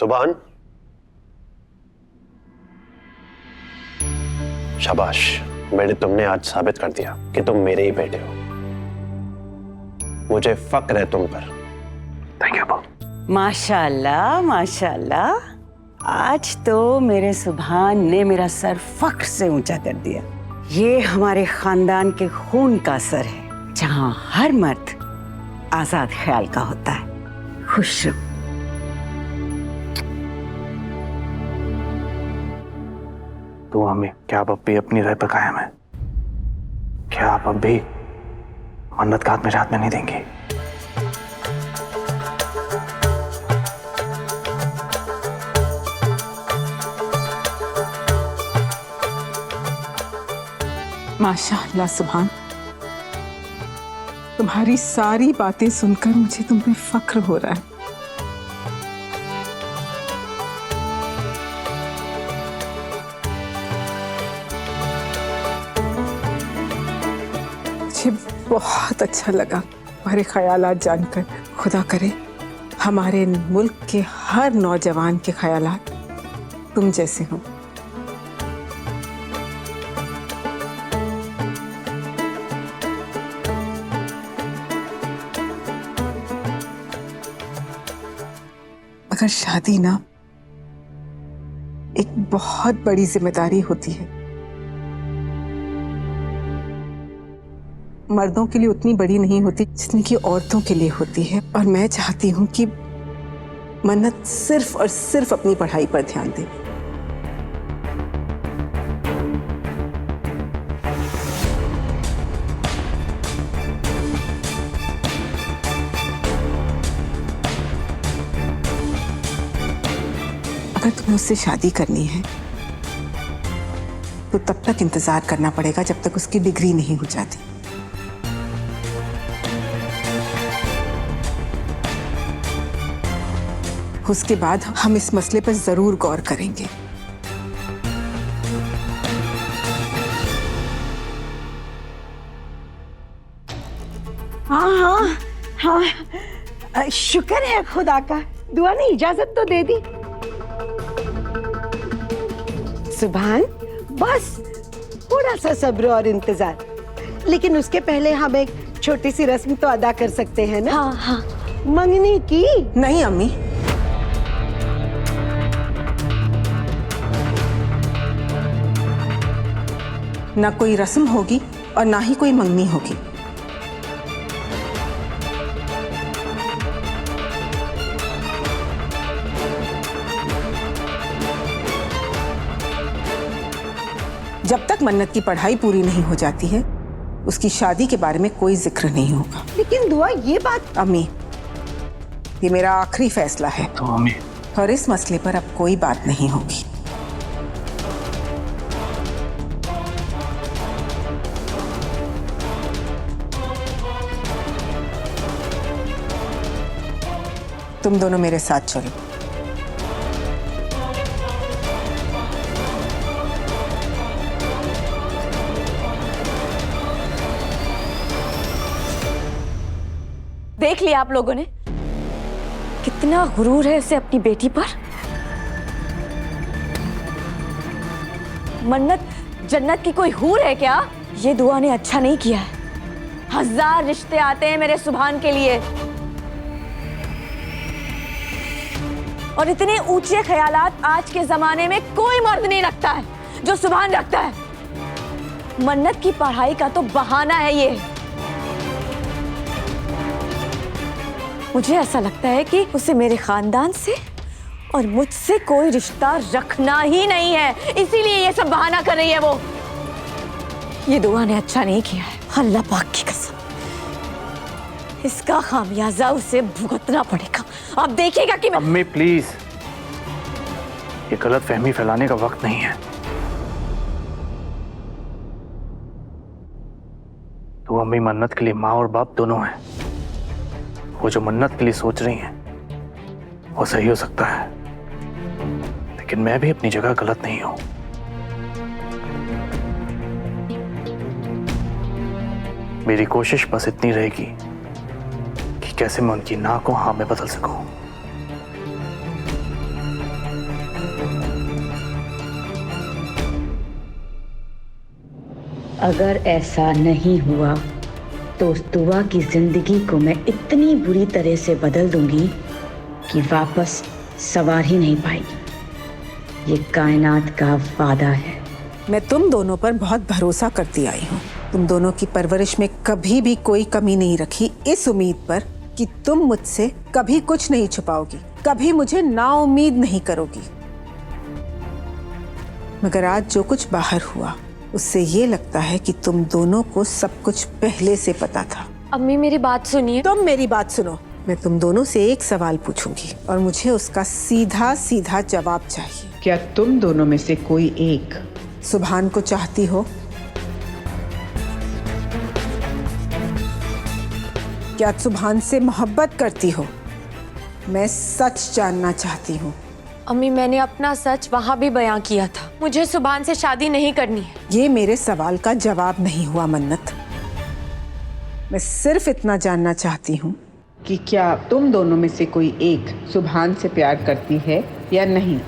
सुभान, शाबाश बेटे, तुमने आज साबित कर दिया कि तुम मेरे ही बेटे हो। मुझे फक्र है तुम पर। थैंक यू अब्बू। माशाल्लाह माशाल्लाह, आज तो मेरे सुभान ने मेरा सर फख्र से ऊंचा कर दिया। ये हमारे खानदान के खून का असर है, जहां हर मर्द आजाद ख्याल का होता है। खुश रहो। तो अम्मी, क्या आप अब भी अपनी राय पर कायम है? क्या आप अब भी मन्नत का हाथ मेरे हाथ में नहीं देंगी? माशाअल्लाह सुभान, तुम्हारी सारी बातें सुनकर मुझे तुम पे फख्र हो रहा है। मुझे बहुत अच्छा लगा तुम्हारे ख्यालात जानकर। खुदा करे हमारे मुल्क के हर नौजवान के ख्यालात तुम जैसे हों। मगर शादी ना एक बहुत बड़ी जिम्मेदारी होती है। मर्दों के लिए उतनी बड़ी नहीं होती जितनी कि औरतों के लिए होती है। और मैं चाहती हूँ कि मन्नत सिर्फ और सिर्फ अपनी पढ़ाई पर ध्यान दे। अगर तुम्हें उससे शादी करनी है तो तब तक इंतजार करना पड़ेगा जब तक उसकी डिग्री नहीं हो जाती। उसके बाद हम इस मसले पर जरूर गौर करेंगे। हाँ हाँ हाँ, शुक्र है खुदा का, दुआ ने इजाजत तो दे दी। सुभान, बस थोड़ा सा सब्र और इंतजार, लेकिन उसके पहले हम एक छोटी सी रस्म तो अदा कर सकते हैं ना? हाँ हाँ, मंगनी की। नहीं अम्मी, ना कोई रस्म होगी और ना ही कोई मंगनी होगी। जब तक मन्नत की पढ़ाई पूरी नहीं हो जाती है उसकी शादी के बारे में कोई जिक्र नहीं होगा। लेकिन दुआ, ये बात। अम्मी, ये मेरा आखिरी फैसला है। तो अम्मी, और इस मसले पर अब कोई बात नहीं होगी। तुम दोनों मेरे साथ चलो। देख लिया आप लोगों ने, कितना गुरूर है उसे अपनी बेटी पर। मन्नत जन्नत की कोई हूर है क्या? ये दुआ ने अच्छा नहीं किया है। 1000 रिश्ते आते हैं मेरे सुभान के लिए, और इतने ऊंचे ख्यालात आज के जमाने में कोई मर्द नहीं रखता है जो सुभान रखता है। मन्नत की पढ़ाई का तो बहाना है ये। मुझे ऐसा लगता है कि उसे मेरे खानदान से और मुझसे कोई रिश्ता रखना ही नहीं है, इसीलिए ये सब बहाना कर रही है वो। ये दुआ ने अच्छा नहीं किया है, अल्लाह पाक की कसम। इसका खामियाजा उसे भुगतना पड़ेगा। आप देखिएगा कि अम्मी प्लीज, ये गलत फहमी फैलाने का वक्त नहीं है। तो अम्मी मन्नत के लिए माँ और बाप दोनों हैं। वो जो मन्नत के लिए सोच रही हैं वो सही हो सकता है, लेकिन मैं भी अपनी जगह गलत नहीं हूं। मेरी कोशिश बस इतनी रहेगी कि कैसे मैं उनकी ना को हाँ में बदल सकूं। अगर ऐसा नहीं हुआ तो उस दुआ की जिंदगी को मैं इतनी बुरी तरह से बदल दूंगी कि वापस सवार ही नहीं पाएगी। ये कायनात का वादा है। मैं तुम दोनों पर बहुत भरोसा करती आई हूँ। तुम दोनों की परवरिश में कभी भी कोई कमी नहीं रखी, इस उम्मीद पर कि तुम मुझसे कभी कुछ नहीं छुपाओगी, कभी मुझे नाउम्मीद नहीं करोगी। मगर आज जो कुछ बाहर हुआ उससे ये लगता है कि तुम दोनों को सब कुछ पहले से पता था। अम्मी मेरी बात सुनिए। तुम मेरी बात सुनो। मैं तुम दोनों से एक सवाल पूछूंगी और मुझे उसका सीधा सीधा जवाब चाहिए। क्या तुम दोनों में से कोई एक सुभान को चाहती हो? क्या सुभान से मोहब्बत करती हो? मैं सच जानना चाहती हूँ। अम्मी मैंने अपना सच वहाँ भी बयां किया था। मुझे सुभान से शादी नहीं करनी है। ये मेरे सवाल का जवाब नहीं हुआ मन्नत। मैं सिर्फ इतना जानना चाहती हूँ कि क्या तुम दोनों में से कोई एक सुभान से प्यार करती है या नहीं?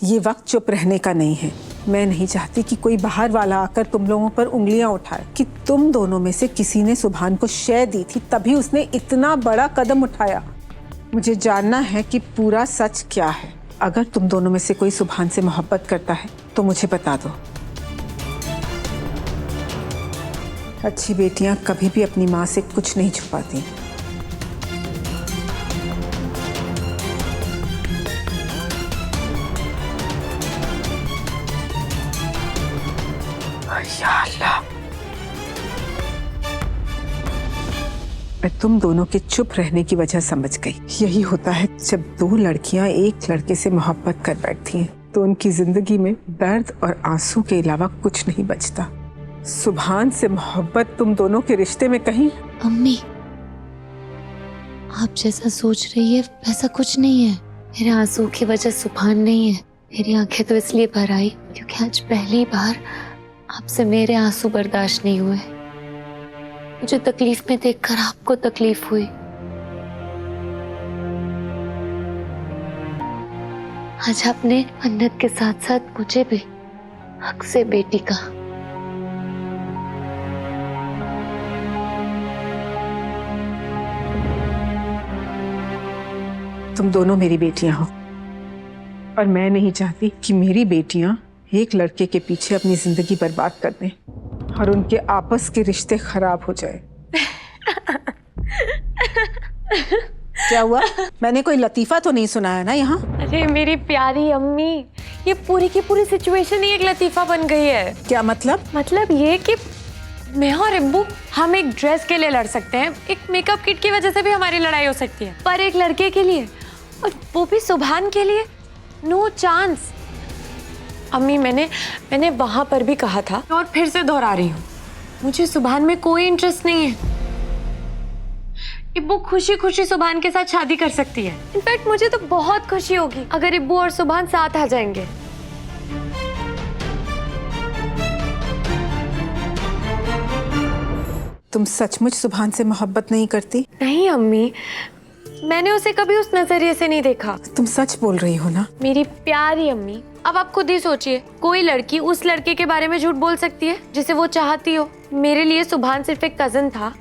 ये वक्त चुप रहने का नहीं है। मैं नहीं चाहती कि कोई बाहर वाला आकर तुम लोगों पर उंगलियां उठाए कि तुम दोनों में से किसी ने सुभान को शय दी थी तभी उसने इतना बड़ा कदम उठाया। मुझे जानना है कि पूरा सच क्या है। अगर तुम दोनों में से कोई सुभान से मोहब्बत करता है तो मुझे बता दो। अच्छी बेटियां कभी भी अपनी माँ से कुछ नहीं छुपाती। या अल्लाह, मैं तुम दोनों के चुप रहने की वजह समझ गई। यही होता है जब दो लड़कियां एक लड़के से मोहब्बत कर बैठती हैं तो उनकी जिंदगी में दर्द और आंसू के अलावा कुछ नहीं बचता। सुभान से मोहब्बत तुम दोनों के रिश्ते में कहीं? अम्मी, आप जैसा सोच रही है वैसा कुछ नहीं है। मेरे आंसू की वजह सुभान नहीं है। मेरी आंखें तो इसलिए भर आई क्योंकि आज पहली बार आपसे मेरे आंसू बर्दाश्त नहीं हुए। मुझे तकलीफ में देखकर आपको तकलीफ हुई। आज आपने मन्नत के साथ साथ मुझे भी हक से बेटी कहा। तुम दोनों मेरी बेटियां हो और मैं नहीं चाहती कि मेरी बेटियां एक लड़के के पीछे अपनी जिंदगी बर्बाद कर दें और उनके आपस के रिश्ते खराब हो जाए। क्या हुआ? मैंने कोई लतीफा तो नहीं सुनाया ना यहाँ? अरे मेरी प्यारी अम्मी, ये पूरी की पूरी सिचुएशन ही एक लतीफा बन गई है। क्या मतलब? मतलब ये कि मैं और अब्बू हम एक ड्रेस के लिए लड़ सकते हैं, एक मेकअप किट की वजह से भी हमारी लड़ाई हो सकती है, पर एक लड़के के लिए और वो भी सुभान के लिए नो चांस। अम्मी मैंने वहां पर भी कहा था और फिर से दोहरा रही हूँ, मुझे सुभान में कोई इंटरेस्ट नहीं है। इब्बू खुशी खुशी सुभान के साथ शादी कर सकती है। इनफैक्ट मुझे तो बहुत खुशी होगी अगर इब्बू और सुभान साथ आ जाएंगे। तुम सचमुच सुभान से मोहब्बत नहीं करती? नहीं अम्मी, मैंने उसे कभी उस नजरिए से नहीं देखा। तुम सच बोल रही हो ना? मेरी प्यारी अम्मी, अब आप खुद ही सोचिए, कोई लड़की उस लड़के के बारे में झूठ बोल सकती है जिसे वो चाहती हो? मेरे लिए सुभान सिर्फ एक कजन था,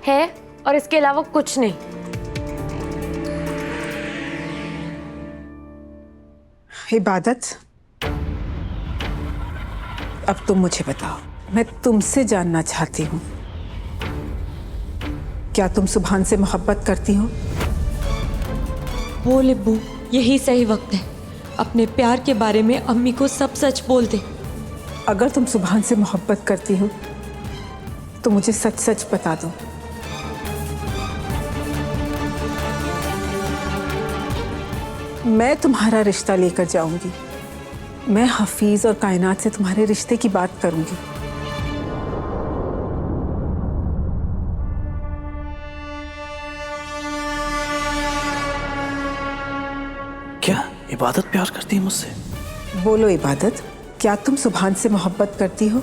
है, और इसके अलावा कुछ नहीं। इबादत, अब तुम मुझे बताओ, मैं तुमसे जानना चाहती हूँ, क्या तुम सुभान से मोहब्बत करती हो? बोल इब्बू, यही सही वक्त है। अपने प्यार के बारे में अम्मी को सब सच बोल दे। अगर तुम सुभान से मोहब्बत करती हो तो मुझे सच सच बता दो। मैं तुम्हारा रिश्ता लेकर जाऊंगी। मैं हफीज और कायनात से तुम्हारे रिश्ते की बात करूंगी। क्या इबादत प्यार करती है मुझसे? बोलो इबादत, क्या तुम सुभान से मोहब्बत करती हो?